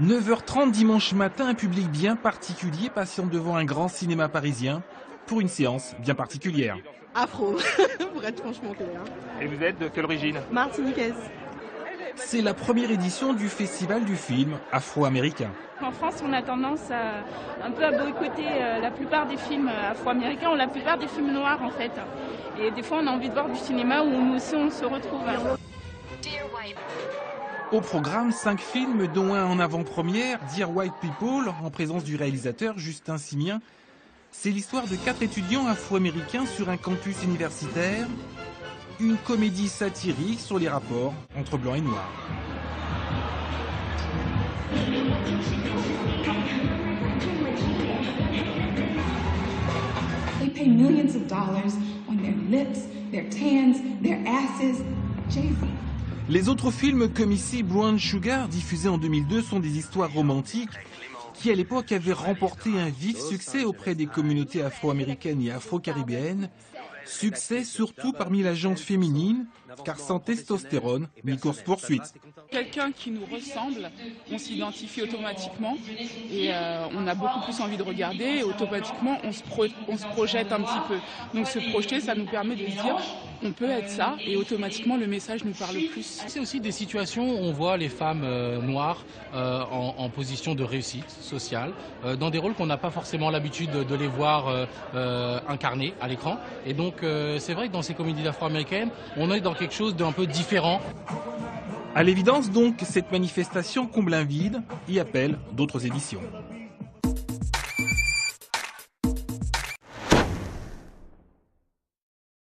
9h30 dimanche matin, un public bien particulier patiente devant un grand cinéma parisien pour une séance bien particulière. Afro, pour être franchement clair. Et vous êtes de quelle origine? Martiniquaise. C'est la première édition du festival du film afro-américain. En France, on a tendance un peu à boycotter la plupart des films afro-américains, ou la plupart des films noirs en fait. Et des fois, on a envie de voir du cinéma où nous aussi on se retrouve. Au programme, 5 films, dont un en avant-première, Dear White People, en présence du réalisateur Justin Simien. C'est l'histoire de 4 étudiants afro-américains sur un campus universitaire. Une comédie satirique sur les rapports entre blancs et noirs. They pay millions of dollars on their lips, their tans, their asses. Jay-Z. Les autres films comme ici Brown Sugar, diffusés en 2002, sont des histoires romantiques qui à l'époque avaient remporté un vif succès auprès des communautés afro-américaines et afro-caribéennes. Succès surtout parmi la gente féminine, car sans testostérone, ni course-poursuite. Quelqu'un qui nous ressemble, on s'identifie automatiquement et on a beaucoup plus envie de regarder et automatiquement on se projette un petit peu. Donc se projeter, ça nous permet de se dire on peut être ça et automatiquement le message nous parle plus. C'est aussi des situations où on voit les femmes noires en position de réussite sociale, dans des rôles qu'on n'a pas forcément l'habitude de les voir incarnés à l'écran. Et donc c'est vrai que dans ces comédies afro-américaines, on est dans quelque chose d'un peu différent. À l'évidence donc, cette manifestation comble un vide et appelle d'autres éditions.